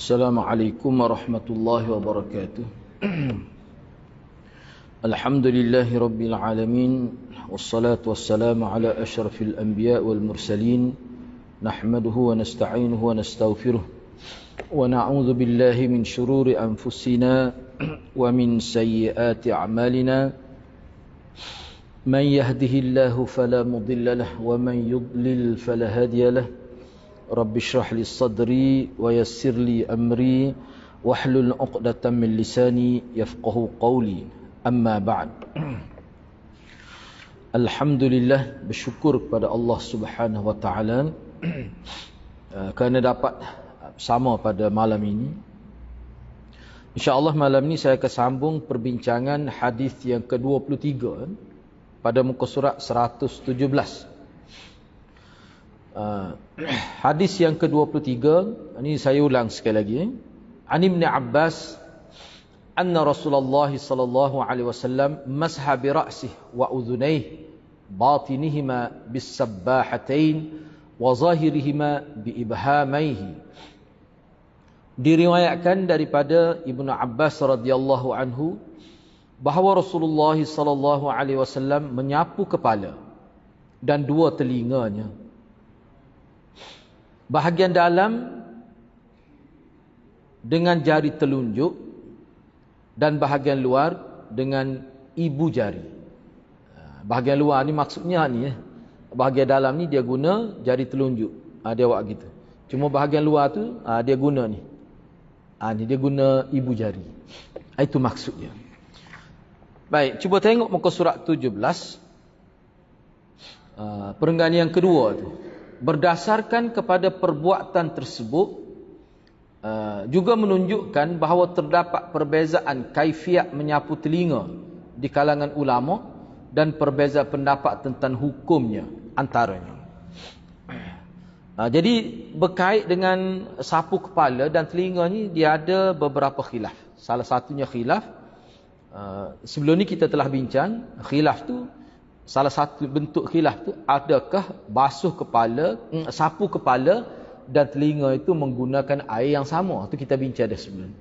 Assalamualaikum warahmatullahi wabarakatuh. Alhamdulillahi rabbil alamin, wassalatu wassalamu ala asyrafil anbiya wal mursalin, nahmaduhu wa nasta'inuhu wa nastaghfiruh wa na'udzu billahi min shururi anfusina wa min sayyiati a'malina. Man yahdihillahu fala mudilla lahu wa man yudlil fala hadiya lahu. Rabbi shrah li sadri wa yassir li amri wahlul 'uqdatam min lisani yafqahu qawli. Amma ba'd. Alhamdulillah, bersyukur kepada Allah Subhanahu wa taala kerana dapat bersama pada malam ini. Insya-Allah malam ini saya akan sambung perbincangan hadis yang ke-23 pada muka surat 117. Hadis yang ke-23 ini saya ulang sekali lagi. An Ibn Abbas anna Rasulullah sallallahu alaihi wasallam masha bi ra'sihi wa udhunayhi batinihima bis sabbahatain wa zahirihima bi ibhamayhi. Diriwayatkan daripada Ibnu Abbas radhiyallahu anhu bahawa Rasulullah sallallahu alaihi wasallam menyapu kepala dan dua telinganya. Bahagian dalam dengan jari telunjuk dan bahagian luar dengan ibu jari. Bahagian luar ni maksudnya ni bahagian dalam ni dia guna jari telunjuk. Dia buat gitu. Cuma bahagian luar tu dia guna ni. Ni dia guna ibu jari. Itu maksudnya. Baik, cuba tengok muka surat 17. Perenggan yang kedua tu. Berdasarkan kepada perbuatan tersebut juga menunjukkan bahawa terdapat perbezaan kaifiat menyapu telinga di kalangan ulama dan perbezaan pendapat tentang hukumnya antaranya. Jadi berkait dengan sapu kepala dan telinga ni dia ada beberapa khilaf. Salah satunya khilaf sebelum ni kita telah bincang khilaf tu. Salah satu bentuk khilaf tu, adakah basuh kepala, sapu kepala dan telinga itu menggunakan air yang sama? Itu kita bincang dah sebelum.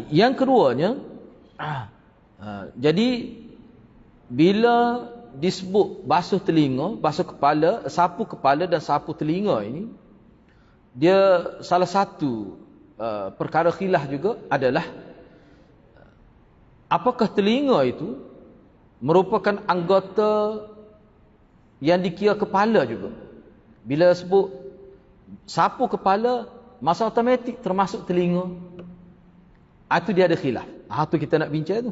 Yang keduanya, jadi bila disebut basuh telinga, basuh kepala, sapu kepala dan sapu telinga ini, dia salah satu perkara khilaf juga adalah apakah telinga itu merupakan anggota yang dikira kepala juga. Bila sebut sapu kepala, masa automatik termasuk telinga. Itu dia ada khilaf. Itu kita nak bincang tu.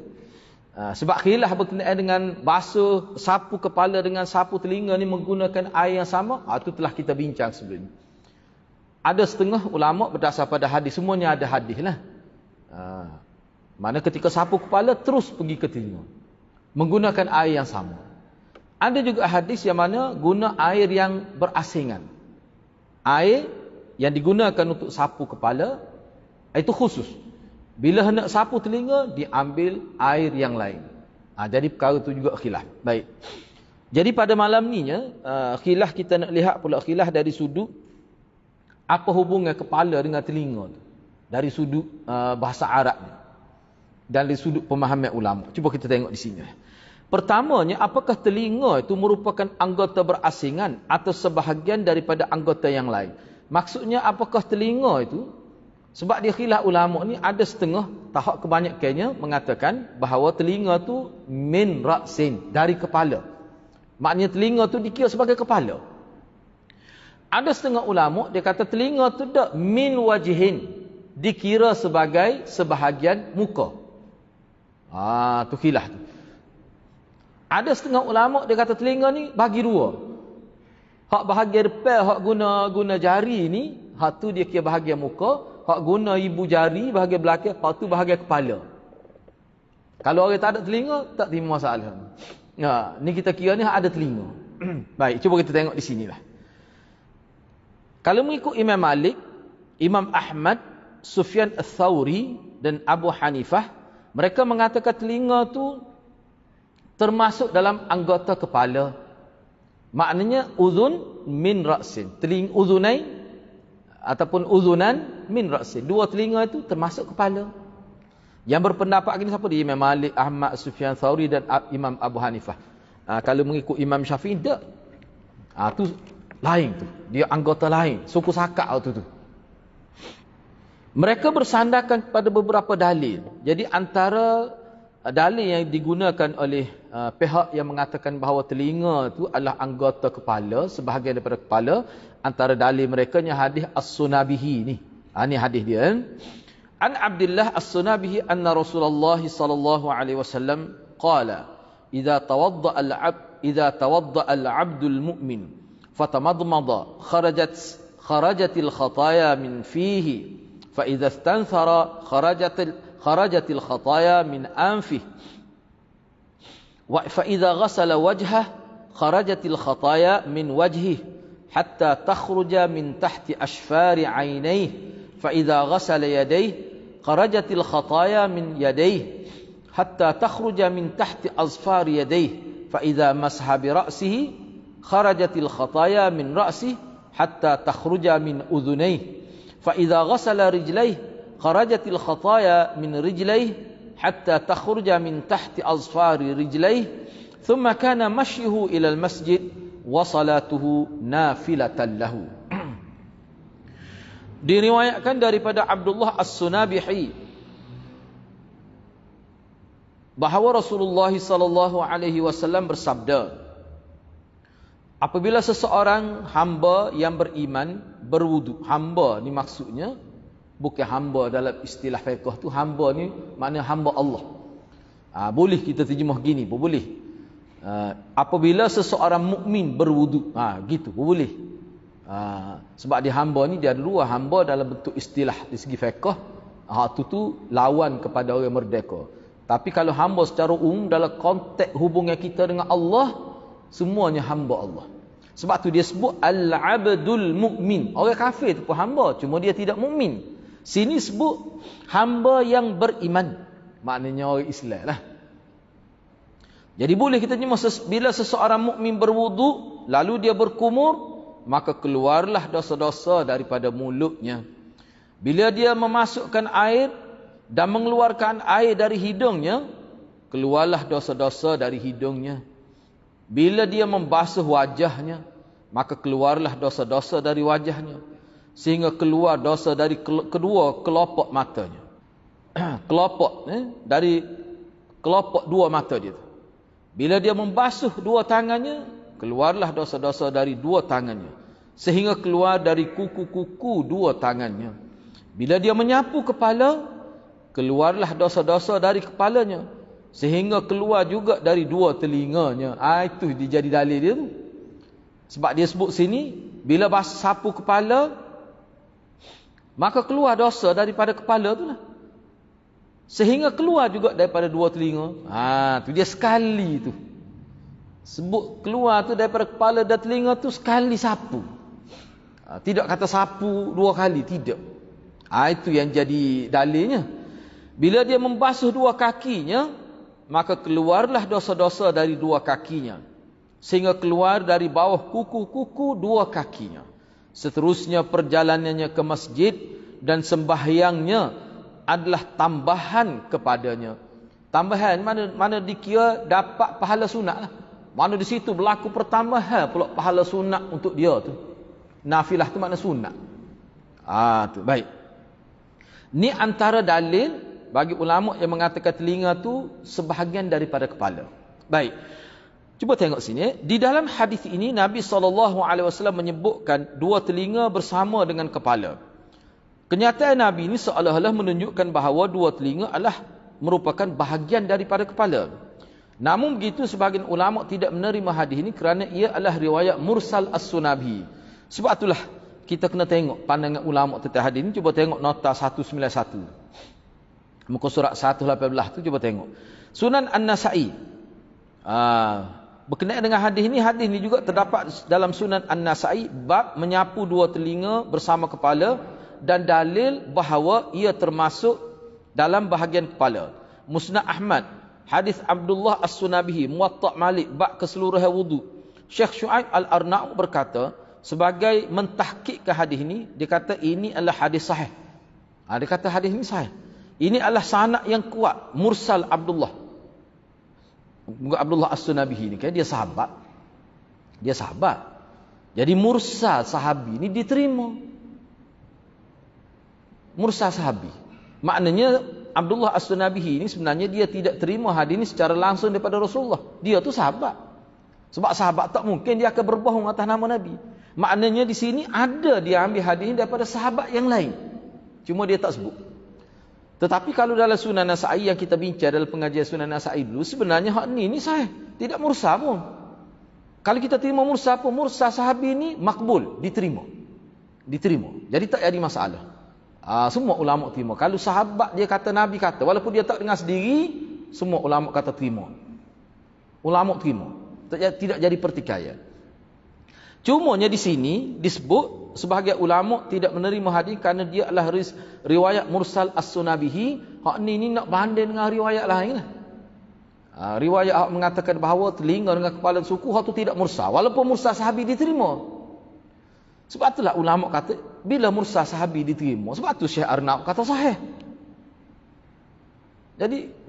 Sebab khilaf berkenaan dengan basuh sapu kepala dengan sapu telinga ni menggunakan air yang sama, itu telah kita bincang sebelum ni. Ada setengah ulama berdasar pada hadis, semuanya ada hadis lah. Mana ketika sapu kepala terus pergi ke telinga, menggunakan air yang sama. Ada juga hadis yang mana guna air yang berasingan. Air yang digunakan untuk sapu kepala itu khusus. Bila hendak sapu telinga, diambil air yang lain. Jadi perkara itu juga khilaf. Baik. Jadi pada malam ni khilaf kita nak lihat pula khilaf dari sudut apa hubungan kepala dengan telinga tu. Dari sudut bahasa Arab ni. Dan dari sudut pemahaman ulama. Cuba kita tengok di sini. Pertamanya, apakah telinga itu merupakan anggota berasingan atau sebahagian daripada anggota yang lain? Maksudnya, apakah telinga itu, sebab dia khilaf ulama ni ada setengah, tahap kebanyakannya mengatakan bahawa telinga tu min ra'sin, dari kepala. Maknanya telinga tu dikira sebagai kepala. Ada setengah ulama dia kata telinga tu tak min wajihin, dikira sebagai sebahagian muka. Tu khilaf tu. Ada setengah ulama dia kata telinga ni bagi dua. Hak bahagian depan, hak guna jari ni, hak tu dia kira bahagian muka. Hak guna ibu jari bahagian belakang, hak tu bahagian kepala. Kalau orang tak ada telinga, tak timbul masalah. Ni kita kira ni hak ada telinga. Baik, cuba kita tengok di sinilah. Kalau mengikut Imam Malik, Imam Ahmad, Sufyan Ats-Tsauri dan Abu Hanifah, mereka mengatakan telinga tu termasuk dalam anggota kepala. Maknanya uzun min ra'sin. Telinga uzunain ataupun uzunan min ra'si. Dua telinga itu termasuk kepala. Yang berpendapat gini siapa dia? Imam Malik, Ahmad, Sufyan Thauri dan Imam Abu Hanifah. Kalau mengikut Imam Syafi'i tak. Tu lain tu. Dia anggota lain, suku Sakak tu. Mereka bersandarkan pada beberapa dalil. Jadi antara dalil yang digunakan oleh pihak yang mengatakan bahawa telinga itu adalah anggota kepala, sebahagian daripada kepala, antara dalil mereka yang hadis As-Sunabihi ni. Ni hadis dia. An Abdullah As-Sunabihi anna Rasulullah sallallahu alaihi wasallam qala idza tawadda al-'abdul mu'min fatamadmada kharajatil khataya min fihi fa idza istanthara kharajatil khataya min anfihi wa fa idza ghasala wajhahu kharajatil khataya min wajhihi hatta takhruja min tahti ashfari 'ainayhi فإذا غسل يديه خرجت الخطايا من يديه حتى تخرج من تحت أظفار يديه فإذا مسح برأسه خرجت الخطايا من رأسه حتى تخرج من أذنيه فإذا غسل رجليه خرجت الخطايا من رجليه حتى تخرج من تحت أظفار رجليه ثم كان مشيه إلى المسجد وصلاته نافلة له. Diriwayatkan daripada Abdullah As-Sunabihi bahawa Rasulullah sallallahu alaihi wasallam bersabda, apabila seseorang hamba yang beriman berwudu, hamba ni maksudnya bukan hamba dalam istilah fiqh tu, hamba ni makna hamba Allah. Boleh kita terjemah gini pun boleh. Apabila seseorang mukmin berwudu, gitu pun boleh. Sebab dia hamba ni dia ada dua, hamba dalam bentuk istilah di segi fiqh, tu lawan kepada orang merdeka. Tapi kalau hamba secara umum dalam konteks hubungan kita dengan Allah, semuanya hamba Allah. Sebab tu dia sebut al-abdul mu'min. Orang kafir tu pun hamba, cuma dia tidak mukmin. Sini sebut hamba yang beriman, maknanya orang Islam lah. Jadi boleh kita terjemah bila seseorang mukmin berwudu lalu dia berkumur, maka keluarlah dosa-dosa daripada mulutnya. Bila dia memasukkan air dan mengeluarkan air dari hidungnya, keluarlah dosa-dosa dari hidungnya. Bila dia membasuh wajahnya, maka keluarlah dosa-dosa dari wajahnya, sehingga keluar dosa dari kedua kelopak matanya. Dari kelopak dua mata dia. Bila dia membasuh dua tangannya, keluarlah dosa-dosa dari dua tangannya, sehingga keluar dari kuku-kuku dua tangannya. Bila dia menyapu kepala, keluarlah dosa-dosa dari kepalanya, sehingga keluar juga dari dua telinganya. Itu dia jadi dalil dia tu. Sebab dia sebut sini, bila sapu kepala, maka keluar dosa daripada kepala tu lah, sehingga keluar juga daripada dua telinga. Tu dia sekali tu. Sebut keluar tu daripada kepala dan telinga tu sekali sapu. Tidak kata sapu dua kali, tidak. Itu yang jadi dalilnya. Bila dia membasuh dua kakinya, maka keluarlah dosa-dosa dari dua kakinya, sehingga keluar dari bawah kuku-kuku dua kakinya. Seterusnya perjalanannya ke masjid dan sembahyangnya adalah tambahan kepadanya. Tambahan mana dikira dapat pahala sunat lah. Mana di situ berlaku pertambahan pula pahala sunat untuk dia tu. Nafilah tu makna sunat. Tu baik. Ni antara dalil bagi ulama yang mengatakan telinga tu sebahagian daripada kepala. Baik. Cuba tengok sini. Di dalam hadis ini Nabi SAW menyebutkan dua telinga bersama dengan kepala. Kenyataan Nabi ini seolah-olah menunjukkan bahawa dua telinga adalah merupakan bahagian daripada kepala. Namun begitu sebahagian ulama tidak menerima hadis ini kerana ia adalah riwayat mursal As-Sunabi. Sebab itulah kita kena tengok pandangan ulama tentang hadis ini. Cuba tengok nota 191. Muka surat 118 tu cuba tengok. Sunan An-Nasa'i. Berkenaan dengan hadis ini juga terdapat dalam Sunan An-Nasa'i bab menyapu dua telinga bersama kepala dan dalil bahawa ia termasuk dalam bahagian kepala. Musnad Ahmad, hadis Abdullah As-Sunabihi, Muwatta' Malik, bab keseluruhan wudu. Syekh Syuaib Al-Arnaud berkata, sebagai mentahqiqkan hadis ini, dia kata ini adalah hadis sahih. Dia kata hadis ini sahih. Ini adalah sanad yang kuat, mursal Abdullah. Abdullah As-Sunabihi ni kan dia sahabat. Dia sahabat. Jadi mursal sahabi ni diterima. Mursal sahabi. Maknanya Abdullah As-Sunabihi ini sebenarnya dia tidak terima hadis ini secara langsung daripada Rasulullah. Dia tu sahabat. Sebab sahabat tak mungkin dia akan berbohong atas nama Nabi. Maknanya di sini ada dia ambil hadis ini daripada sahabat yang lain. Cuma dia tak sebut. Tetapi kalau dalam Sunan Nasa'i yang kita bincang dalam pengajian Sunan Nasa'i dulu, sebenarnya hak ni sahih. Tidak mursal pun. Kalau kita terima mursal pun, mursal sahabi ni makbul, diterima. Diterima. Jadi tak ada masalah. Semua ulama terima. Kalau sahabat dia kata Nabi kata, walaupun dia tak dengar sendiri, semua ulama kata terima. Ulama terima. Tidak jadi pertikaian. Cumanya di sini disebut sebahagian ulama tidak menerima hadis kerana dia adalah riwayat mursal As-Sunabihi. Hak ni nak banding dengan riwayat lain lah. Riwayat hak mengatakan bahawa telinga dengan kepala suku, hak tu tidak mursal. Walaupun mursal sahabi diterima. Sebab itulah ulama kata bila mursal sahabi diterima. Sebab tu Syekh Arnaud kata sahih.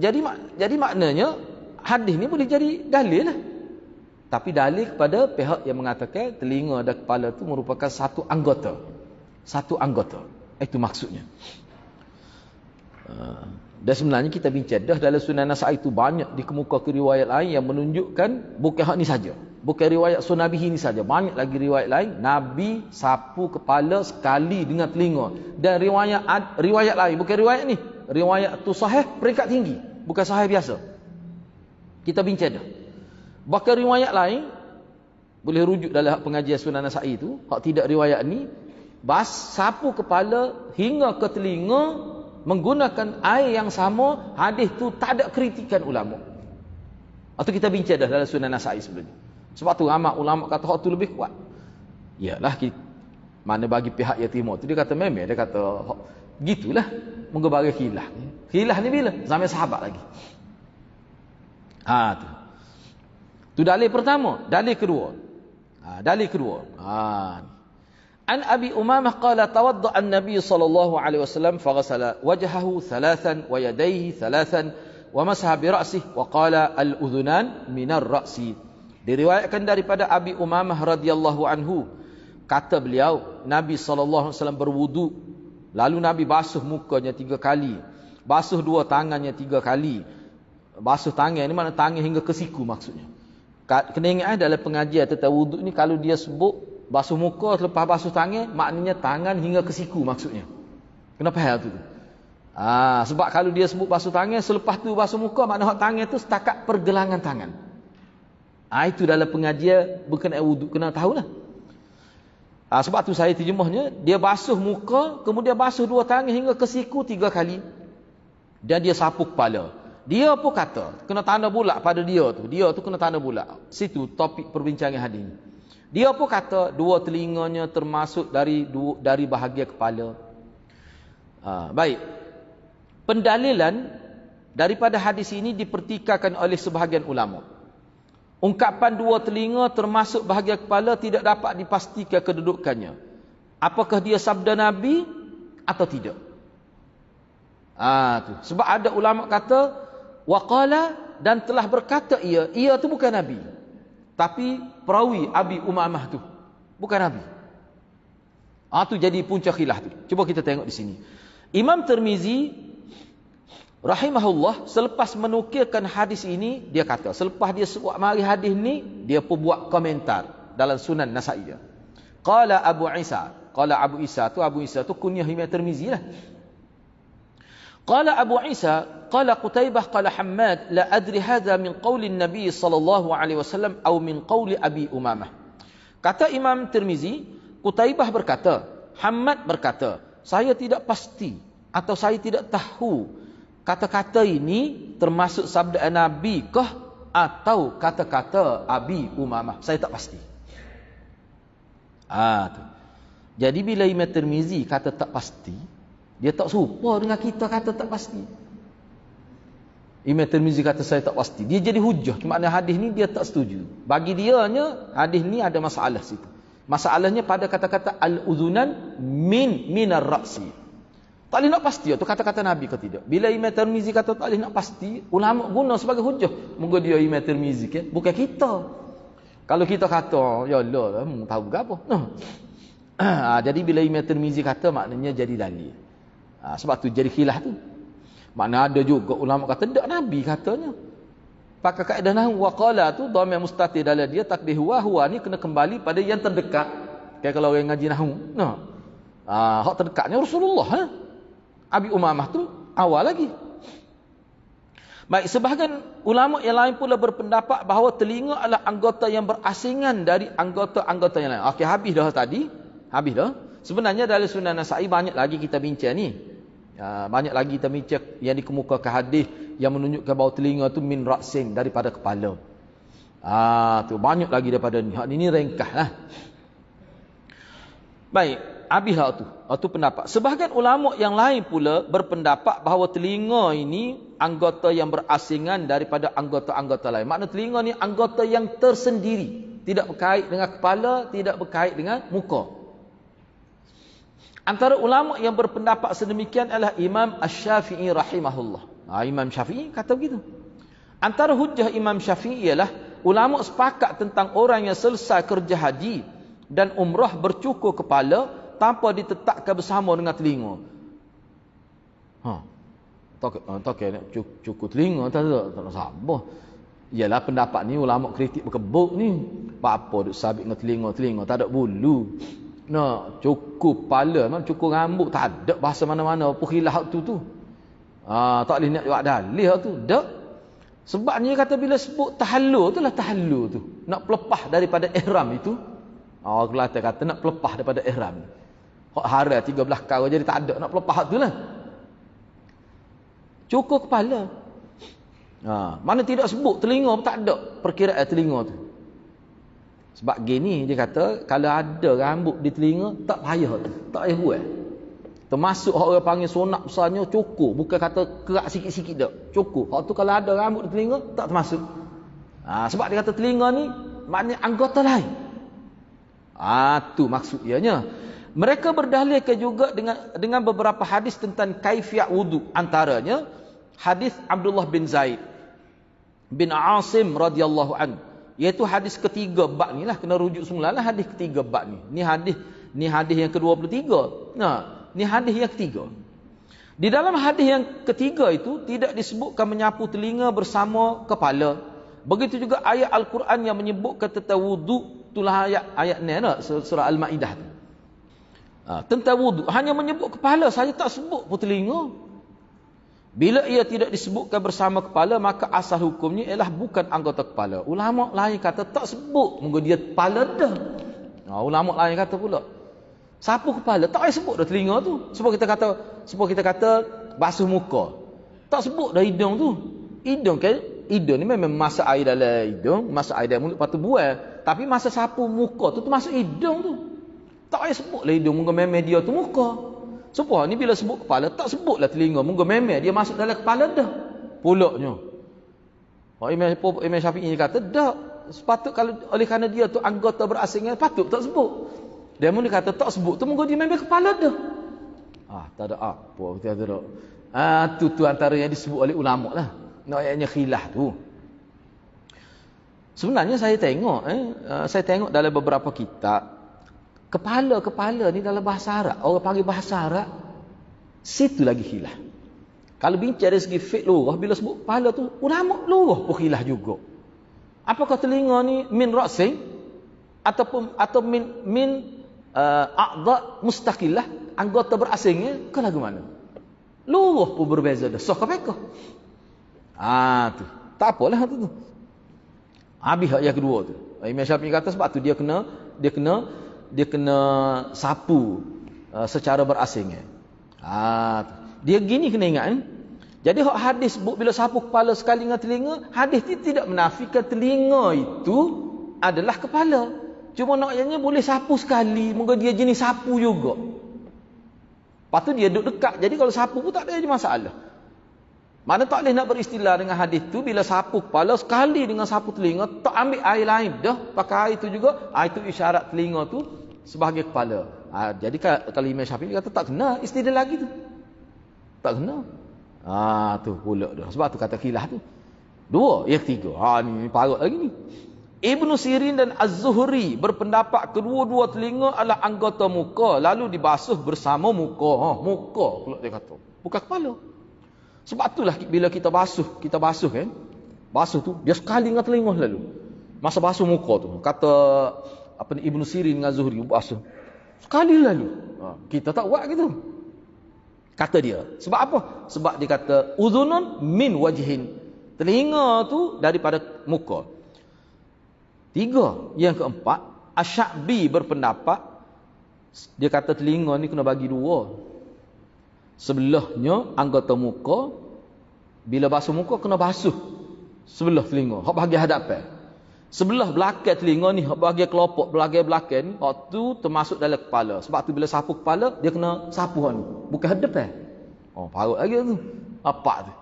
Jadi maknanya hadis ni boleh jadi dalil lah. Tapi dalil kepada pihak yang mengatakan telinga dan kepala itu merupakan satu anggota. Satu anggota. Itu maksudnya. Dan sebenarnya kita bincang dah dalam Sunan Nasa'i itu banyak dikemukakan riwayat lain yang menunjukkan bukan hak ni saja. Bukan riwayat Sunabihi ni saja. Banyak lagi riwayat lain. Nabi sapu kepala sekali dengan telinga. Dan riwayat lain. Bukan riwayat ni. Riwayat tu sahih peringkat tinggi. Bukan sahih biasa. Kita bincang dah. Bahkan riwayat lain boleh rujuk dalam pengajian Sunan Nasa'i itu, hak tidak riwayat ni, sapu kepala hingga ke telinga menggunakan air yang sama, hadis tu tak ada kritikan ulama. Atau kita bincang dah dalam Sunan Nasa'i sebelum ni. Sebab tu ramai ulama kata hak tu lebih kuat. Yalah, mana bagi pihak yang terima tu dia kata memang, dia kata gitulah, menggebara khilaf. Khilaf ni bila? Zaman sahabat lagi. Tu. Itu dalil pertama. Dalil kedua. Dalil kedua. An Abi Umamah qala tawadda'a an-nabiy sallallahu alaihi wasallam faghasala wajhahu thalathan wa yadayhi thalathan wa masaha bi ra'sihi wa qala al-udhunan minar ra'si. Diriwayatkan daripada Abi Umamah radhiyallahu anhu, kata beliau Nabi sallallahu alaihi wasallam berwudu, lalu Nabi basuh mukanya 3 kali, basuh 2 tangannya 3 kali. Basuh tangan ni makna tangan hingga ke siku maksudnya. Kena ingat dalam pengajian tentang wuduk ni, kalau dia sebut basuh muka selepas basuh tangan, maknanya tangan hingga ke siku maksudnya. Kenapa hal tu? Sebab kalau dia sebut basuh tangan selepas tu basuh muka, makna hak tangan tu setakat pergelangan tangan. Itu dalam pengajian berkenaan wuduk, kena tahulah. Sebab tu saya terjemahnya, dia basuh muka, kemudian basuh 2 tangan hingga ke siku 3 kali. Dan dia sapu kepala. Dia pun kata, kena tanda bulat pada dia tu. Dia tu kena tanda bulat. Situ topik perbincangan hadis ni. Dia pun kata, 2 telinganya termasuk dari bahagian kepala. Baik. Pendalilan daripada hadis ini dipertikakan oleh sebahagian ulama. Ungkapan 2 telinga termasuk bahagian kepala tidak dapat dipastikan kedudukannya. Apakah dia sabda Nabi atau tidak? Tu. Sebab ada ulama kata, waqala, dan telah berkata ia tu bukan Nabi, tapi perawi Abi Umamah tu bukan Nabi. Tu jadi punca khilaf tu. Cuba kita tengok di sini. Imam Tirmizi rahimahullah selepas menukilkan hadis ini, dia kata selepas dia sebut mari hadis ni, dia pun buat komentar dalam Sunan Nasa'i. Qala Abu Isa tu kunyah Imam Tirmizi lah. Qala Abu Isa, qala Qutaibah, qala Hammad, la adri hadha min qawli Nabi sallallahu alaihi wasallam atau min qawli Abi Umamah. Kata Imam Tirmizi, Qutaibah berkata, Hammad berkata, saya tidak pasti atau saya tidak tahu kata-kata ini termasuk sabda Nabi kah atau kata-kata Abi Umamah. Saya tak pasti. Tu. Jadi bila Imam Tirmizi kata tak pasti, dia tak serupa dengan kita kata tak pasti. Imam Tirmizi kata saya tak pasti, dia jadi hujah. Maknanya hadis ni dia tak setuju. Bagi dia nya hadis ni ada masalah situ. Masalahnya pada kata-kata al-udhunan minar ra'si. Tak boleh nak pasti tu kata-kata Nabi ke tidak. Bila Imam Tirmizi kata tak boleh nak pasti, ulama guna sebagai hujah. Moga dia Imam Tirmizi ke, bukan kita. Kalau kita kata, ya Allah, tahu ke apa? Jadi bila Imam Tirmizi kata, maknanya jadi dalil. Sebab tu jadi khilaf tu. Makna ada juga ulama kata, tak Nabi katanya. Pakai kaedah nahwu waqala tu dhamir mustatir dalam dia takdir huwa ni kena kembali pada yang terdekat. Kayak kalau orang ngaji nahwu. Hak terdekatnya Rasulullah. Abi Umamah tu awal lagi. Baik, sebahagian ulama yang lain pula berpendapat bahawa telinga adalah anggota yang berasingan dari anggota-anggota yang lain. Okey, habis dah tadi. Habis dah. Sebenarnya dalam Sunan Nasa'i banyak lagi kita bincang ni. Banyak lagi kita bincang yang dikemukakan hadis yang menunjukkan bahawa telinga tu min ra'sin, daripada kepala. Tu banyak lagi daripada ni. Hak ni ringkaslah. Baik, habis hak tu. Tu pendapat. Sebahagian ulama yang lain pula berpendapat bahawa telinga ini anggota yang berasingan daripada anggota-anggota lain. Makna telinga ni anggota yang tersendiri, tidak berkait dengan kepala, tidak berkait dengan muka. Antara ulama yang berpendapat sedemikian adalah Imam Asy-Syafi'i rahimahullah. Imam Syafi'i kata begitu. Antara hujah Imam Syafi'i ialah ulama sepakat tentang orang yang selesai kerja haji dan umrah bercukur kepala tanpa ditetapkan bersama dengan telinga. Tak nak cukur telinga tak sabar. Ialah pendapat ni ulama kritik berkebuk ni. Apa duk sabit dengan telinga tak ada bulu. Nak cukur kepala, cukur rambut, tak ada bahasa mana-mana apa khilaf tu. Tak boleh nak buat dalih tu. Tak. Sebabnya kata bila sebut tahallul tu lah tahallul tu. Nak pelepah daripada ihram itu. Orang Kelantan kata nak pelepah daripada ihram. Hak haram 13 kau jadi tak ada nak pelepah tu lah. Cukur kepala. Mana tidak sebut telinga pun tak ada perkiraan telinga tu. Sebab gini dia kata kalau ada rambut di telinga tak payah tu, tak payah buat. Termasuk orang panggil sunat besarnya cukur, bukan kata kerak sikit-sikit dak. Cukur. Hak tu kalau ada rambut di telinga tak termasuk. Sebab dia kata telinga ni maknanya anggota lain. Tu maksud ianya. Mereka berdalilkan juga dengan beberapa hadis tentang kaifiat wudu, antaranya hadis Abdullah bin Zaid bin Asim radhiyallahu anhu. Iaitu hadis ketiga bab ni lah, kena rujuk semula lah hadis ketiga bab ni. Ni hadis yang ke-23. Ni hadis yang ketiga. Di dalam hadis yang ketiga itu tidak disebutkan menyapu telinga bersama kepala. Begitu juga ayat Al-Quran yang menyebutkan tentang wudu, itulah ayat ni lah, surah Al-Maidah tu. Tentang wudu hanya menyebut kepala saja, tak sebut pun telinga. Bila ia tidak disebutkan bersama kepala, maka asal hukumnya ialah bukan anggota kepala. Ulama lain kata tak sebut, mungkin dia kepala dah. Ulama lain kata pula sapu kepala, tak payah sebut dah telinga tu. Sebab kita kata basuh muka, tak sebut dah hidung tu. Hidung ni memang masa air dalam hidung, masa air dalam mulut patut buang. Tapi masa sapu muka tu masuk hidung tu. Tak payah sebut lah hidung, mungkin memang dia tu muka. Supaya ni bila sebut kepala, tak sebutlah telinga. Mungkin memang dia masuk dalam kepala dah. Pulaknya. Imam Syafi'i kata, tak. Sepatut kalau oleh kerana dia tu anggota berasingan, patut tak sebut. Dia mula kata, tak sebut tu, mungkin dia memang kepala dah. Tak ada apa. Tak ada. Tu antara yang disebut oleh ulama lah. Ayatnya khilaf tu. Sebenarnya saya tengok dalam beberapa kitab, kepala ni dalam bahasa Arab, orang panggil bahasa Arab, situ lagi khilaf. Kalau bincang dari segi fiqh lurah, bila sebut kepala tu, ulama lurah pun khilaf juga. Apakah telinga ni min ra'sin atau min a'dha mustaqillah, anggota berasingnya ke lagu mana? Lurah pun berbeza dah. Sah ke pekah? Tu. Tak apalah tu. Habis yang kedua tu. Imam Syafi'i kata sebab tu dia kena sapu secara berasing. Dia gini kena ingat. Jadi hadis bila sapu kepala sekali dengan telinga, hadis ni tidak menafikan telinga itu adalah kepala. Cuma naknya boleh sapu sekali, mungkin dia jenis sapu juga. Lepas tu dia duduk dekat. Jadi kalau sapu pun tak ada masalah. Mana tak boleh nak beristilah dengan hadis tu, bila sapu kepala sekali dengan sapu telinga, tak ambil air lain dah, pakai air tu juga, air tu isyarat telinga tu sebagai kepala. Jadi kalau Imam Syafi'i kata tak kena istilah lagi tu. Tak kena. Tu pula dah. Sebab tu kata khilaf tu. Dua, yang ketiga. Ni parut lagi ni. Ibnu Sirin dan Az-Zuhri berpendapat kedua-dua telinga adalah anggota muka, lalu dibasuh bersama muka. Muka pula dia kata. Bukan kepala. Sebab itulah bila kita basuh kan. Basuh tu dia sekali dengan telinga lalu. Masa basuh muka tu kata Ibnu Sirin dengan Zuhri basuh sekali lalu. Kita tak buat gitu. Kata dia. Sebab apa? Sebab dia kata uzunun min wajhin. Telinga tu daripada muka. Tiga. Yang keempat, Asy-Sya'bi berpendapat dia kata telinga ni kena bagi dua. Sebelahnya anggota muka, bila basuh muka kena basuh sebelah telinga, hak bahagian hadapan. Sebelah belakang telinga ni, hak bahagian kelopak belakang ni, hak tu termasuk dalam kepala. Sebab tu bila sapu kepala dia kena sapu ni, bukan hadapan. Parut lagi tu. Apa tu?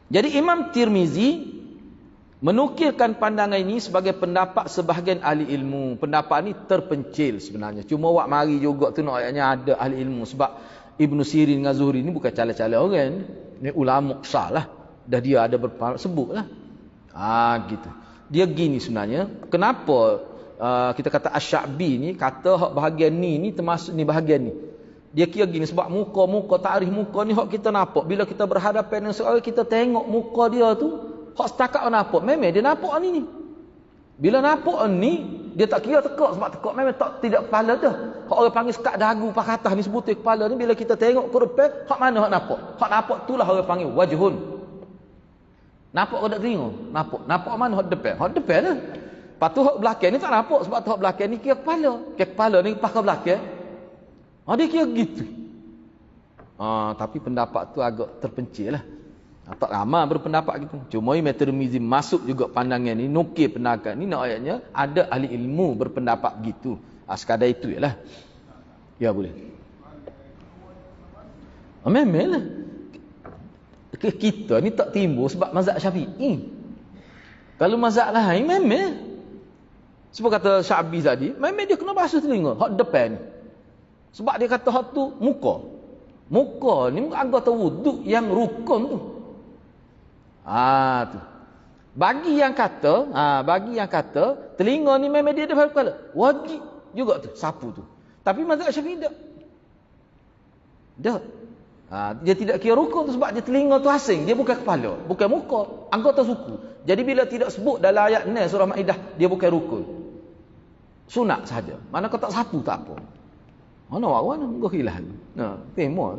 Jadi Imam Tirmizi menukilkan pandangan ini sebagai pendapat sebahagian ahli ilmu. Pendapat ni terpencil sebenarnya. Cuma awak mari juga tu ayatnya ada ahli ilmu. Sebab Ibnu Sirin dengan Zuhri ni bukan cala-cala orang. Ni ulama besar lah. Dah dia ada sebut lah. Gitu. Dia gini sebenarnya. Kenapa kita kata Asy-Sya'bi ni kata hak bahagian ni termasuk ni bahagian ni. Dia kira gini sebab muka takrif muka ni hak kita nampak. Bila kita berhadapan dengan seorang kita tengok muka dia tu hak setakat nampak. Memang dia nampak ni. Bila nampak ni dia tak kira tekak sebab tekak memang tidak kepala dah. Hak orang panggil sekat dagu pakai atas ni sebutir kepala ni bila kita tengok ke depan hak mana hak nampak. Hak nampak itulah orang panggil wajhun. Nampak ke tak telinga? Nampak mana hak depan? Hak depan dah. Lepas tu hak belakang ni tak nampak sebab tu hak belakang ni kira kepala. Kira kepala ni pakai belakang. Dia kira gitu. Tapi pendapat tu agak terpencil lah. Tak ramai berpendapat gitu. Cuma Imam Tirmizi masuk juga pandangan ni, nukil pendapat ni, nak ayatnya ada ahli ilmu berpendapat begitu. Sekadar itu je lah. Ya boleh. Memang lah. Kita ni tak timbul sebab mazhab Syafi'i. Kalau mazhab lain memang. Sebab kata Syafi'i tadi, memang dia kena basuh telinga hak depan ni. Sebab dia kata hak tu muka. Muka ni anggota wuduk yang rukun tu. Tu. Bagi yang kata telinga ni memang dia ada kepala. Wajib juga tu sapu tu. Tapi mazhab Syafi'i tak. Dia tidak kira rukun tu sebab dia telinga tu asing, dia bukan kepala, bukan muka, anggota suku. Jadi bila tidak sebut dalam ayat 6 surah Maidah dia bukan rukun. Sunat saja. Mana kau tak sapu tak apa. Mana awak mana gua hilah. Tema.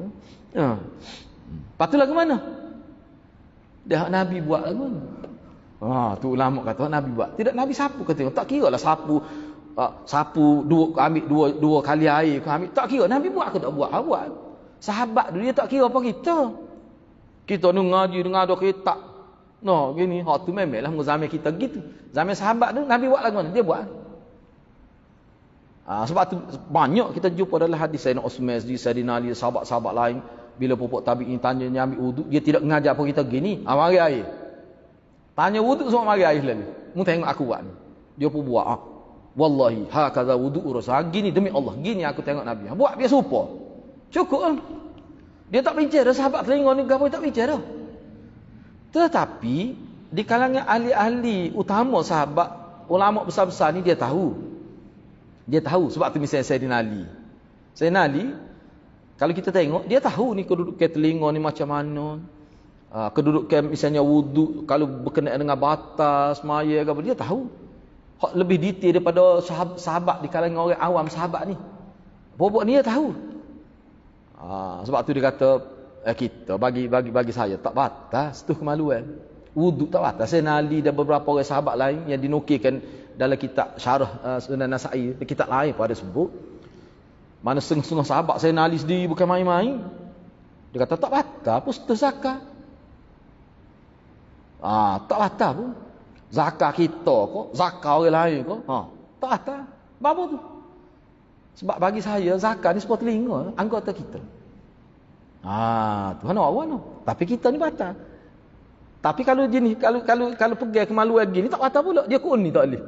Lepas tu lagu mana? Dah Nabi buat lagu mana? Tu ulama kata Nabi buat. Tidak Nabi sapu kata. Tak kira lah sapu ambil dua kali air kau ambil. Tak kira Nabi buat ke tak buat. Buat. Sahabat dulu dia tak kira apa kita. Kita ni ngaji dengar ada kitab. Gini. Tu memanglah zaman kita gitu. Zaman sahabat tu Nabi buat lagu mana? Dia buat. Sebab tu banyak kita jumpa dalam hadis Sayyidina Utsman, Sayyidina Ali, sahabat-sahabat lain bila pupuk tabi'in tanya dia ambil wuduk, dia tidak mengajar apa kita gini, mari air. Tanya wuduk semua mari air lalu. Mu tengok aku buat ni. Dia pun buat. Wallahi hakaza wuduk Rasul. Gini demi Allah, gini aku tengok Nabi. Buat biasa serupa. Cukup kan? Dia tak bicara sahabat telinga ni gapo tak bicara. Tetapi di kalangan ahli-ahli utama sahabat, ulama besar-besar ni dia tahu. Dia tahu sebab tu misalnya Sayyidina Ali. Sayyidina Ali kalau kita tengok dia tahu ni kedudukan telinga ni macam mana. Kedudukan misalnya wuduk kalau berkenaan dengan batas maya ke apa dia tahu. Lebih detail daripada sahabat di kalangan orang awam sahabat ni. Bobok ni dia tahu. Sebab tu dia kata kita bagi saya tak batas tu kemaluan. Wuduk tak batas. Sayyidina Ali dan beberapa orang sahabat lain yang dinukilkan dalam kitab syarah Sunan Nasa'i, kitab lain pun ada sebut. Mana setengah sahabat Sayyidina Ali sendiri bukan main-main. Dia kata tak batal pun setelah zakat. Tak batal pun. Zakat kita kok, zakat orang lain kok. Tak batal. Apa tu? Sebab bagi saya zakat ni sebuah telinga anggota kita. Tuhan awak tu. Tapi kita ni batal. Tapi kalau jenis kalau pegang kemaluan gini tak batal pula. Dia kun ni tak boleh.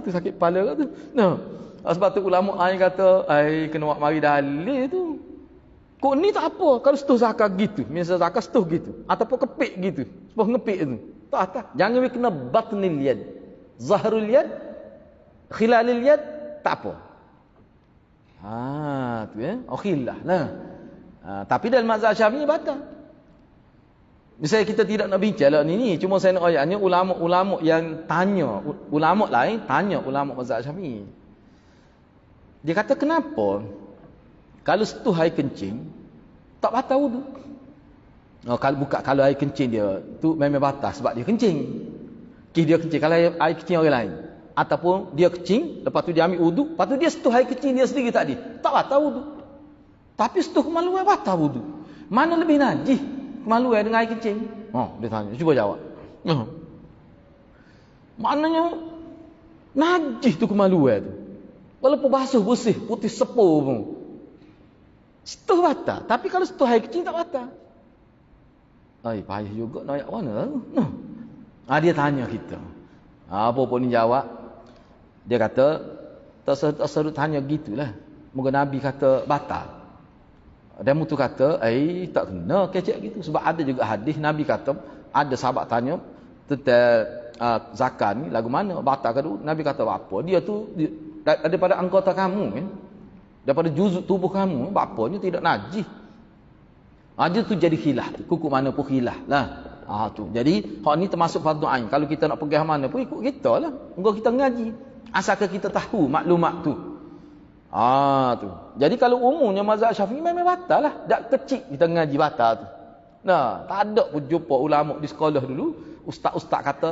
Tu sakit kepala tu. Nah. Sebab tu ulama lain kata, kena buat mari dalil tu. Kun ni tak apa. Kalau setuh zakat gitu. Misalnya zakat setuh gitu. Ataupun kepik gitu. Sebuah ngepik tu. Tak. Jangan kena batnil yad. Zahrul yad. Khilalil yad. Tak apa. Tu khillah lah. Tapi dalam mazhab Syafi'i batal. Misalnya kita tidak nak bincang lah ni. Cuma saya nak ayatnya ulama-ulama yang tanya. Ulama lain tanya ulama mazhab Syafi'i. Dia kata kenapa? Kalau setuh air kencing, tak batal wudu. Kalau air kencing dia, tu memang batal sebab dia kencing. Dia kencing. Kalau air kencing orang lain. Ataupun dia kencing, lepas tu dia ambil wudu, lepas tu dia setuh air kencing dia sendiri tadi. Tak batal wudu. Tapi setuh kemaluan batal wudu. Mana lebih najis? Kemaluan dengan air kencing? Dia tanya. Cuba jawab. Maknanya najis tu kemaluan tu. Walaupun basuh bersih, putih sepul pun. Setuh batal. Tapi kalau setuh air kencing tak batal. Payah juga nak ayat mana? Dia tanya kita. Apa pun ni jawab. Dia kata, tak serut tanya gitulah. Moga Nabi kata batal. Dan mutu kata, tak kena kecek gitu. Sebab ada juga hadis Nabi kata, ada sahabat tanya tentang zakat ni lagu mana? Batal ke dulu? Nabi kata apa? Dia tu daripada anggota kamu kan? Daripada juzuk tubuh kamu, bapanya tidak najis. Dia tu jadi khilaf. Kuku mana pun khilaf lah. Tu. Jadi hak ni termasuk fardu ain. Kalau kita nak pergi mana pun ikut kita lah. Engkau kita ngaji. Asalkan kita tahu maklumat tu. Tu. Jadi kalau umumnya mazhab Syafi'i memang batal lah. Dak kecil kita ngaji batal tu. Tak ada pun jumpa ulama di sekolah dulu, ustaz-ustaz kata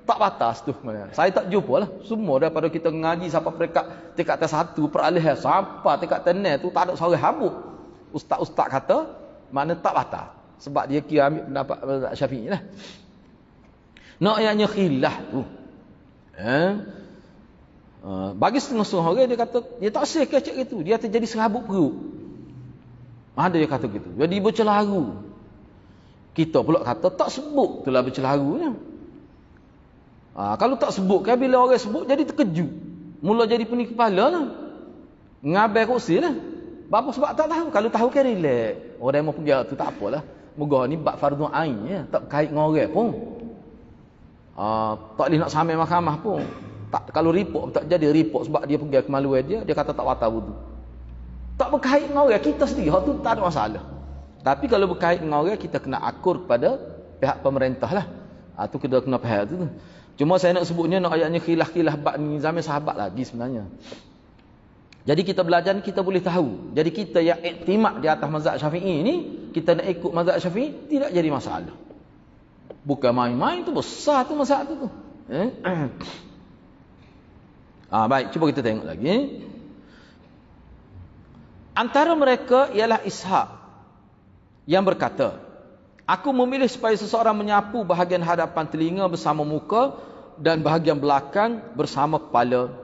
tak batas tu. Saya tak jumpa lah. Semua daripada kita ngaji sampai peringkat tingkat satu peralihan sampai tingkat tenang tu tak ada seorang habuk. Ustaz-ustaz kata mana tak batal. Sebab dia kira ambil pendapat mazhab Syafi'i lah. Ayatnya khilaf tu. Bagi setengah-setengah orang dia kata dia tak sih kecek gitu. Dia terjadi serabut perut. Ada dia kata gitu. Jadi bercelaru. Kita pula kata tak sebut itulah bercelarunya. Kalau tak sebut kan bila orang sebut jadi terkejut. Mula jadi pening kepala lah. Ngabai kursi lah. Bapa sebab tak tahu. Kalau tahu kan relax. Orang yang mau pergi tu tak apalah. Moga ni bab fardu ain ya. Tak berkait dengan orang pun. Tak boleh nak samai mahkamah pun. Tak, kalau report tak jadi report sebab dia pergi kemaluan dia kata tak batal wudu. Tak berkait dengan orang kita sendiri. Hak tu tak ada masalah. Tapi kalau berkait dengan orang kita kena akur kepada pihak pemerintah lah. Tu kita kena pihak tu. Cuma saya nak sebutnya nak ayatnya khilaf-khilaf bab ni zaman sahabat lagi sebenarnya. Jadi kita belajar ni kita boleh tahu. Jadi kita yang iktimak di atas mazhab Syafi'i ni, kita nak ikut mazhab Syafi'i tidak jadi masalah. Bukan main-main tu, besar tu mazhab tu. Baik, cuba kita tengok lagi. Antara mereka ialah Ishaq yang berkata, aku memilih supaya seseorang menyapu bahagian hadapan telinga bersama muka dan bahagian belakang bersama kepala.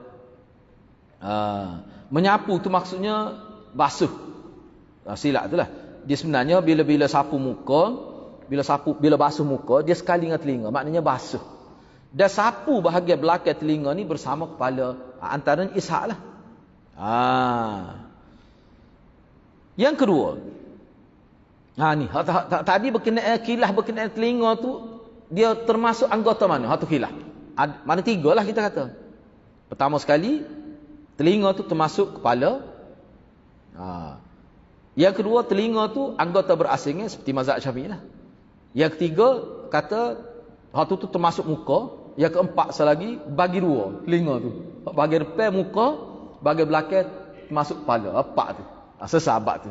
Menyapu tu maksudnya basuh. Silap itulah. Dia sebenarnya bila sapu muka, bila basuh muka, dia sekali dengan telinga, maknanya basuh. Dan sapu bahagian belakang telinga ni bersama kepala. Antaranya Ishaq lah. Yang kedua, ni tadi berkenaan khilaf berkenaan telinga tu, dia termasuk anggota mana? Tu khilaf. Mana tiga lah kita kata. Pertama sekali, telinga tu termasuk kepala. Yang kedua, telinga tu anggota berasingnya seperti mazhab Syafi'i lah. Yang ketiga, kata tu termasuk muka. Yang keempat selagi bagi dua telinga tu. Bagi depan muka, bagi belakang termasuk kepala. Empat tu. Sesahabat tu.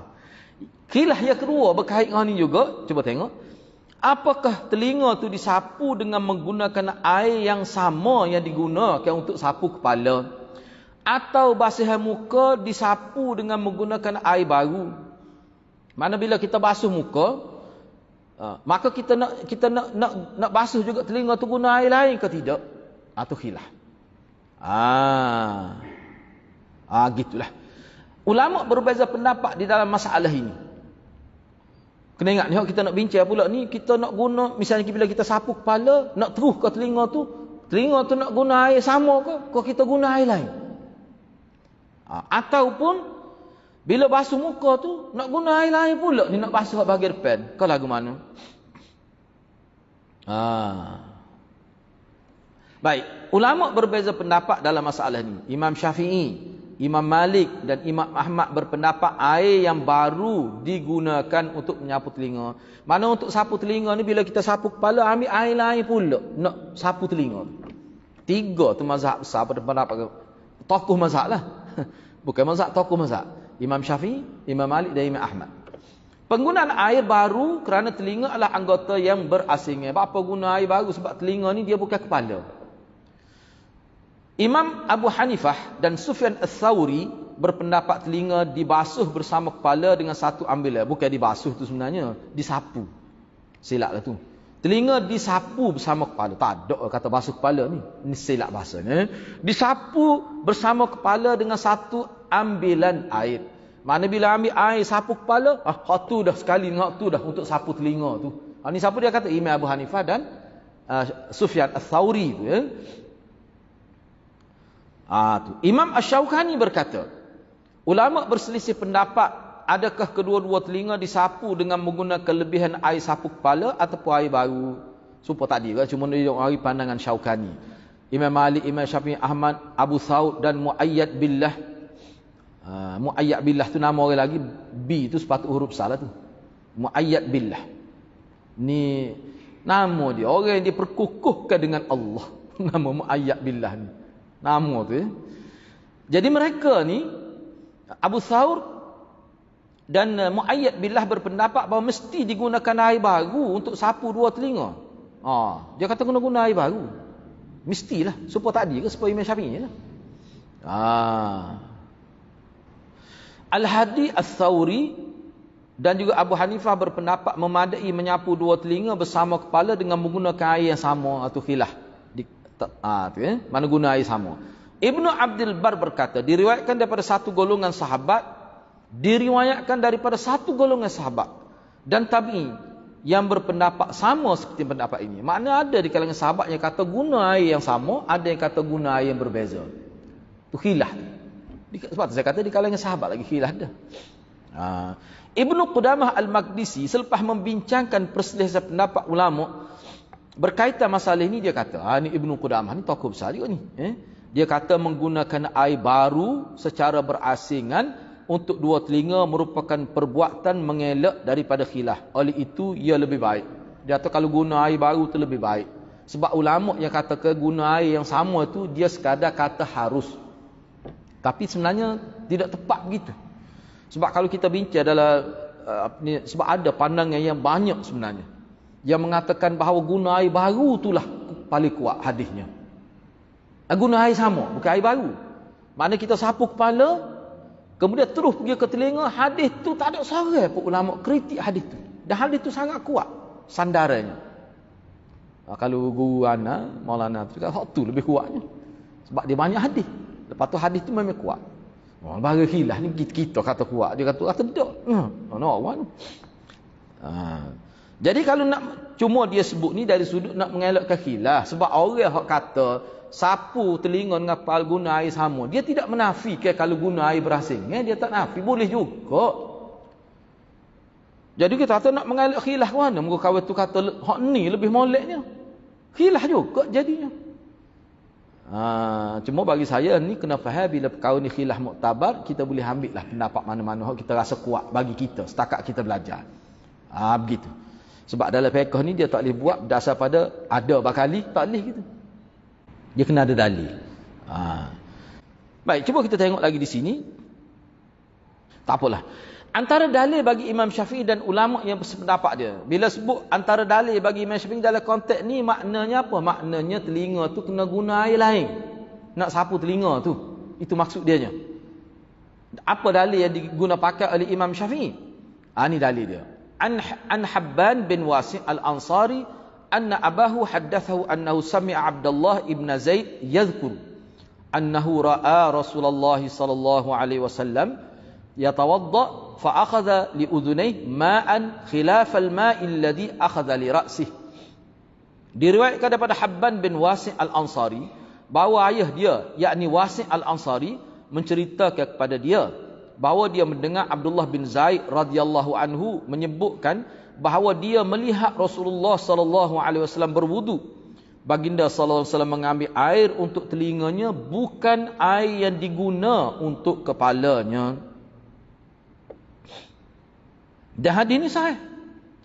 Khilaf yang kedua berkait dengan ni juga. Cuba tengok. Apakah telinga tu disapu dengan menggunakan air yang sama yang digunakan untuk sapu kepala? Atau basuhan muka disapu dengan menggunakan air baru? Mana bila kita basuh muka, maka kita nak basuh juga telinga tu guna air lain ke tidak? Tu khilaf. Gitulah. Ulama berbeza pendapat di dalam masalah ini. Kena ingat ni, kita nak bincang pula ni, kita nak guna, misalnya bila kita sapu kepala, nak terus ke telinga tu nak guna air sama ke? Kau kita guna air lain. Ataupun bila basuh muka tu nak guna air lain pula ni, nak basuh bahagian depan. Kau lagu mana? Baik, ulama berbeza pendapat dalam masalah ni. Imam Syafi'i, Imam Malik dan Imam Ahmad berpendapat air yang baru digunakan untuk menyapu telinga. Mana untuk sapu telinga ni, bila kita sapu kepala, ambil air lain pula nak sapu telinga. 3 tu mazhab besar pada pendapat tokoh mazhab lah. Bukan mazhab, tokoh mazhab. Imam Syafi'i, Imam Malik dan Imam Ahmad. Penggunaan air baru kerana telinga adalah anggota yang berasingnya. Apa guna air baru? Sebab telinga ni dia bukan kepala. Imam Abu Hanifah dan Sufyan Ats-Tsauri berpendapat telinga dibasuh bersama kepala dengan satu ambilan. Bukan dibasuh tu sebenarnya, disapu. Silaplah tu. Telinga disapu bersama kepala. Tak ada kata basuh kepala ni. Ini silap bahasanya. Disapu bersama kepala dengan satu ambilan air. Mana bila ambil air sapu kepala, hak tu dah sekali dengan hak tu dah untuk sapu telinga tu. Ni siapa dia kata? Imam Abu Hanifah dan Sufyan Ats-Tsauri tu ya. Tu. Imam Asy-Syaukani berkata, ulama berselisih pendapat adakah kedua-dua telinga disapu dengan menggunakan kelebihan air sapu kepala ataupun air baru. Supaya tadi kan cuma dia hari pandangan Syaukani. Imam Malik, Imam Syafi'i, Ahmad, Abu Thawr dan Muayyad Billah. Muayyad Billah tu nama orang lagi, B tu sepatut huruf besar lah tu. Muayyad Billah. Ni nama dia, orang yang diperkukuhkan dengan Allah. Nama Muayyad Billah ni. Nama tu ya. Jadi mereka ni, Abu Thawr dan Muayyad Billah berpendapat bahawa mesti digunakan air baru untuk sapu dua telinga. Dia kata kena guna air baru. Mestilah. Supaya tadi ke supaya Imam Syafi'i lah. Al-Hadi Ats-Tsauri dan juga Abu Hanifah berpendapat memadai menyapu dua telinga bersama kepala dengan menggunakan air yang sama atau khilaf. Mana guna air sama. Ibnu Abdul Bar berkata, diriwayatkan daripada satu golongan sahabat dan tabi'in yang berpendapat sama seperti pendapat ini. Maknanya ada di kalangan sahabat yang kata guna air yang sama, ada yang kata guna air yang berbeza. Itu khilaf. Sebab tu saya kata di kalangan sahabat lagi khilaf dah. Ibnu Qudamah Al-Maqdisi selepas membincangkan perselisihan pendapat ulama berkaitan masalah ini, dia kata, ni Ibnu Qudamah ni tokoh besar juga ni. Dia kata menggunakan air baru secara berasingan untuk dua telinga merupakan perbuatan mengelak daripada khilaf. Oleh itu ia lebih baik. Dia kata kalau guna air baru tu lebih baik. Sebab ulama yang kata ke guna air yang sama tu dia sekadar kata harus. Tapi sebenarnya tidak tepat begitu. Sebab kalau kita bincang dalam sebab ada pandangan yang banyak sebenarnya yang mengatakan bahawa guna air baru itulah paling kuat hadisnya. Guna air sama, bukan air baru. Maknanya kita sapu kepala, kemudian terus pergi ke telinga, hadis tu tak ada seorang pun ulama kritik hadis tu. Dan hadis tu sangat kuat sandarannya. Kalau guru ana, Maulana tu kata hak tu lebih kuatnya. Sebab dia banyak hadis. Lepas tu hadis tu memang kuat. Bagi khilaf ni kita kata kuat, dia kata tak. Jadi kalau nak cuma dia sebut ni dari sudut nak mengelakkan khilaf, sebab orang hak kata sapu telinga dengan kepala guna air sama, dia tidak menafikan kalau guna air berasing, dia tak nafi, boleh juga. Jadi kita kata nak mengelak khilaf ke mana? Muka kawan tu kata hak ni lebih moleknya, khilaf juga jadinya. Cuma bagi saya ni kena faham bila perkara ni khilaf muktabar, kita boleh ambil lah pendapat mana-mana hak kita rasa kuat bagi kita setakat kita belajar. Begitu. Sebab dalam fiqh ni dia tak boleh buat berdasar pada ada bakali, tak boleh gitu. Dia kena ada dalil. Baik, cuba kita tengok lagi di sini. Tak apalah. Antara dalil bagi Imam Syafi'i dan ulama yang bersependapat dia. Bila sebut antara dalil bagi Imam Syafi'i dalam konteks ni, maknanya apa? Maknanya telinga tu kena guna air lain. Nak sapu telinga tu. Itu maksud dia. Apa dalil yang diguna pakai oleh Imam Syafi'i? Ni dalil dia. An Habban bin Wasi' al-Ansari anna abahu haddathahu annahu sami'a Abdullah ibn Zaid yadhkur annahu ra'a Rasulullah sallallahu alaihi wasallam yatawadda fa akhadha li udhunayhi ma'an khilaf al-ma'i alladhi akhadha li ra'sihi. Diriwayatkan daripada Habban bin Wasi' al-Ansari bahawa ayah dia, yakni Wasi' al-Ansari, menceritakan kepada dia bahawa dia mendengar Abdullah bin Zaid radhiyallahu anhu menyebutkan bahawa dia melihat Rasulullah sallallahu alaihi wasallam berwudu. Baginda sallallahu alaihi wasallam mengambil air untuk telinganya, bukan air yang diguna untuk kepalanya. Dan hadis ni sahih.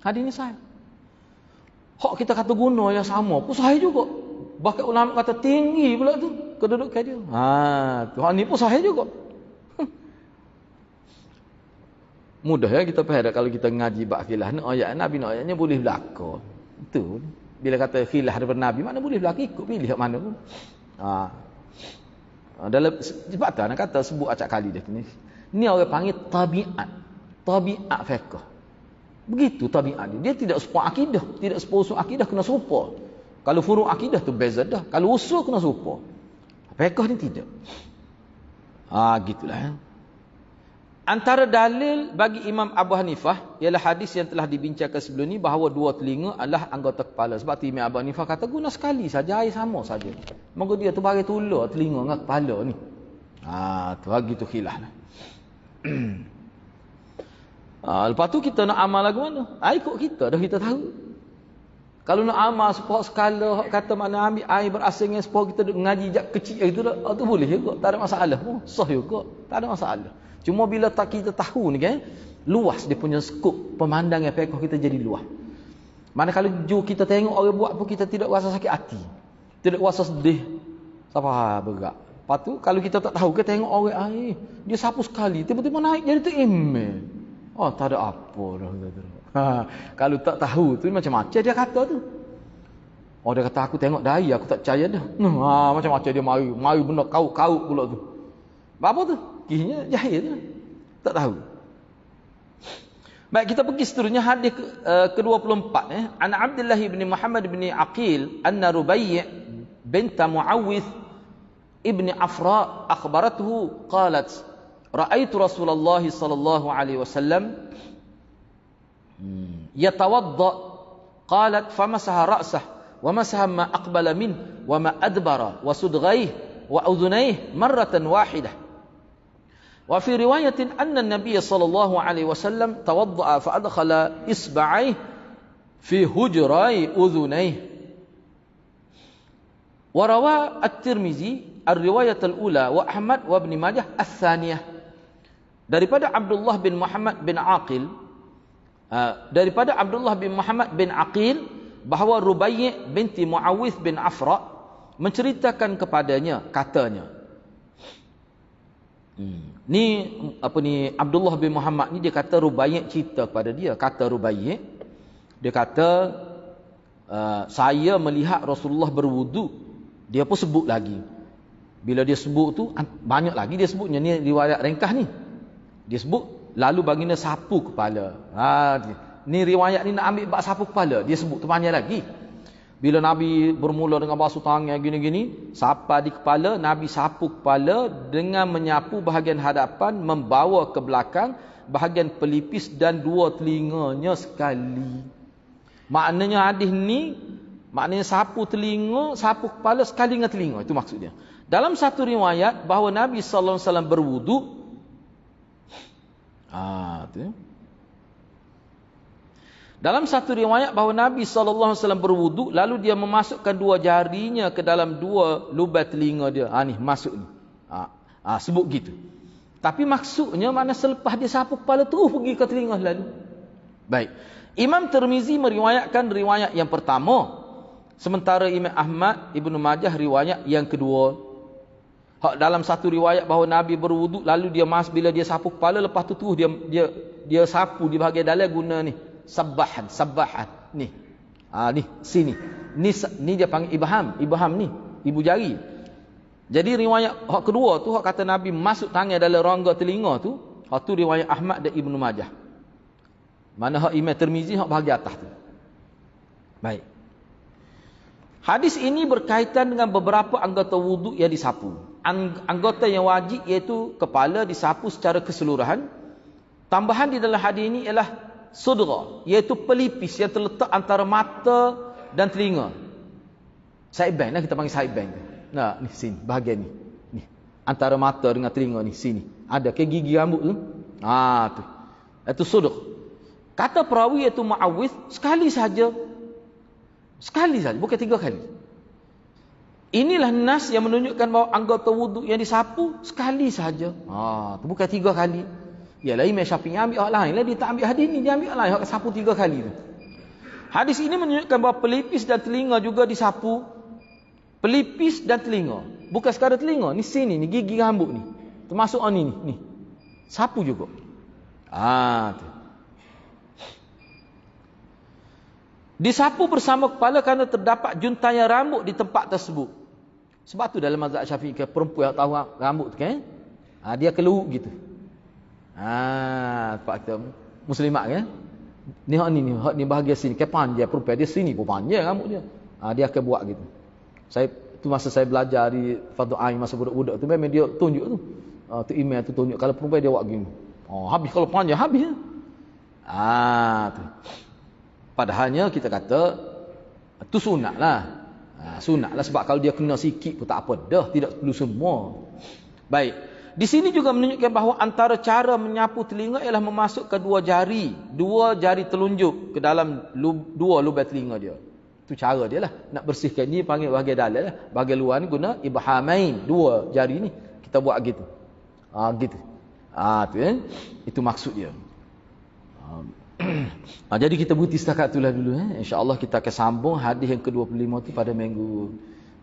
Hadis ni sahih. Hak kita kata guna yang sama pun sahih juga. Bahkan ulama kata tinggi pula tu kedudukan dia. Tu hak ni pun sahih juga. Mudah ya kita faham kalau kita ngaji bab khilaf nak ayat Nabi, nak ayatnya boleh berlaku. Itu bila kata khilaf daripada Nabi, mana boleh berlaku, ikut pilih kat mana pun. Dalam sebab tu anak kata sebut acak kali dia ni. Ni orang panggil tabiat. Tabiat fiqh. Begitu tabiat dia. Dia tidak serupa akidah, tidak serupa usul akidah kena serupa. Kalau furu' akidah tu beza dah. Kalau usul kena serupa. Fiqh ni tidak. Gitulah ya. Antara dalil bagi Imam Abu Hanifah ialah hadis yang telah dibincangkan sebelum ni bahawa dua telinga adalah anggota kepala. Sebab tu Imam Abu Hanifah kata guna sekali saja, air sama saja. Moga dia tu bagi tular telinga dengan kepala ni. Tu gitu khilaf lah. Lepas tu kita nak amal lagu mana? Ikut kita dah kita tahu. Kalau nak amal sepuluh skala kata mana ambil air berasing dengan sepuluh kita ngaji jak kecil itu dah, tu boleh juga, tak ada masalah pun. Sah juga, tak ada masalah. Cuma bila tak kita tahu ni kan, luas dia punya skop pemandangan fiqh kita jadi luas. Mana kalau kita tengok orang buat pun kita tidak rasa sakit hati. Tidak rasa sedih. Siapa berat. Lepas tu kalau kita tak tahu, kita tengok orang dia sapu sekali, tiba-tiba naik jadi terimel. Tak ada apa dah kata. Kalau tak tahu tu macam-macam dia kata tu. Dia kata aku tengok dai aku tak percaya dah. Macam-macam dia mari benda kaut-kaut pula tu. Apa tu? Kisahnya jahil tu. Tak tahu. Baik, kita pergi seterusnya hadis ke-24 An Abdullah bin Muhammad bin Aqil anna Rubai' bint Muawwidh ibn Afra akhbarathu qalat ra'aitu Rasulullah sallallahu alaihi wasallam yatawadda qalat famasaha ra'sah wa masaha ma aqbala min wa ma adbara wa sudghayhi wa udhunayhi marratan wahidah. Wa fi riwayatin anna an-nabiy sallallahu alaihi wasallam tawadda'a fa adkhala isba'ayhi fi hujrai udhunayhi. Wa rawa at-Tirmizi ar-riwayat al-ula wa Ahmad wa Ibn Majah ats-tsaniyah. Daripada Abdullah bin Muhammad bin Aqil bahawa Rubai' binti Muawwidh bin Afra menceritakan kepadanya, katanya. Ni Abdullah bin Muhammad ni dia kata Rubai' cerita kepada dia, kata Rubai' dia kata saya melihat Rasulullah berwudu. Dia pun sebut lagi. Bila dia sebut tu banyak lagi dia sebutnya, ni riwayat ringkas ni. Dia sebut lalu baginda sapu kepala. Ni riwayat ni nak ambil bab sapu kepala, dia sebut tu panjang lagi. Bila Nabi bermula dengan basuh tangan gini-gini, sapa di kepala, Nabi sapu kepala dengan menyapu bahagian hadapan, membawa ke belakang bahagian pelipis dan dua telinganya sekali. Maknanya hadis ni, maknanya sapu telinga, sapu kepala sekali dengan telinga, itu maksudnya. Dalam satu riwayat bahawa Nabi sallallahu alaihi wasallam berwudu. Tu. Dalam satu riwayat bahawa Nabi sallallahu alaihi wasallam berwudu, lalu dia memasukkan dua jarinya ke dalam dua lubang telinga dia. Ni masuk ni. Sebut gitu. Tapi maksudnya mana selepas dia sapu kepala terus pergi ke telinga lalu. Baik. Imam Tirmizi meriwayatkan riwayat yang pertama, sementara Imam Ahmad, Ibnu Majah riwayat yang kedua. Dalam satu riwayat bahawa Nabi berwudu lalu dia bila dia sapu kepala, lepas tu terus dia sapu di bahagian dalam guna ni sabahan ni. Ni sini. Ni dia panggil ibham ni, ibu jari. Jadi riwayat hak kedua tu hak kata Nabi masuk tangan dalam rongga telinga tu, hak tu riwayat Ahmad dan Ibnu Majah. Mana hak Imam Tirmizi hak bahagian atas tu. Baik. Hadis ini berkaitan dengan beberapa anggota wudu yang disapu. Anggota yang wajib iaitu kepala disapu secara keseluruhan. Tambahan di dalam hadis ini ialah sudra, iaitu pelipis yang terletak antara mata dan telinga. Sideban lah, kita panggil sideban. Nah, ni sini, bahagian ni. Ni, antara mata dengan telinga ni, sini. Ada ke gigi rambut tu? Tu. Itu sudra. Kata perawi iaitu Muawwidh, sekali saja. Sekali saja, bukan 3 kali. Inilah nas yang menunjukkan bahawa anggota wuduk yang disapu sekali saja. Bukan 3 kali. Yalah, Imam Syafi'i ambil hak lain lah, dia tak ambil hadis ni, dia ambil hak lain, hak sapu 3 kali tu. Hadis ini menunjukkan bahawa pelipis dan telinga juga disapu. Pelipis dan telinga, bukan sekadar telinga, ni sini ni gigi rambut ni. Termasuk ni. Sapu juga. Tu. Disapu bersama kepala kerana terdapat juntayan rambut di tempat tersebut. Sebab tu dalam mazhab Syafi'i, perempuan yang tahu rambut tu kan, dia keluruk gitu. Tempat kita muslimat kan, hak ni bahagian sini ke panjang, perempuan dia sini pun panjang rambut dia. Dia akan buat gitu. Masa saya belajar di Fardhu Ain masa budak-budak tu, memang dia tunjuk tu. Tu email tu tunjuk kalau perempuan dia buat gini. Habis kalau panjang habis. Tu. Padahalnya kita kata itu sunatlah. Sunatlah sebab kalau dia kena sikit pun tak apa dah, tidak perlu semua. Baik. Di sini juga menunjukkan bahawa antara cara menyapu telinga ialah memasukkan 2 jari telunjuk ke dalam 2 lubang telinga dia. Itu cara dia lah. Nak bersihkan ni panggil bahagian dalam lah. Bahagian luar ni guna ibhamain, 2 jari ni. Kita buat gitu. Gitu. Tu kan. Itu maksud dia. Jadi kita berhenti setakat itulah dulu. InsyaAllah kita akan sambung hadis yang ke-25 tu pada minggu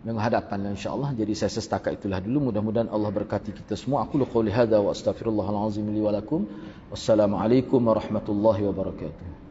hadapan lah insyaAllah. Jadi saya setakat itulah dulu. Mudah-mudahan Allah berkati kita semua. Aku lu qawli hadha wa astaghfirullahalazim li wa lakum. Wassalamualaikum warahmatullahi wabarakatuh.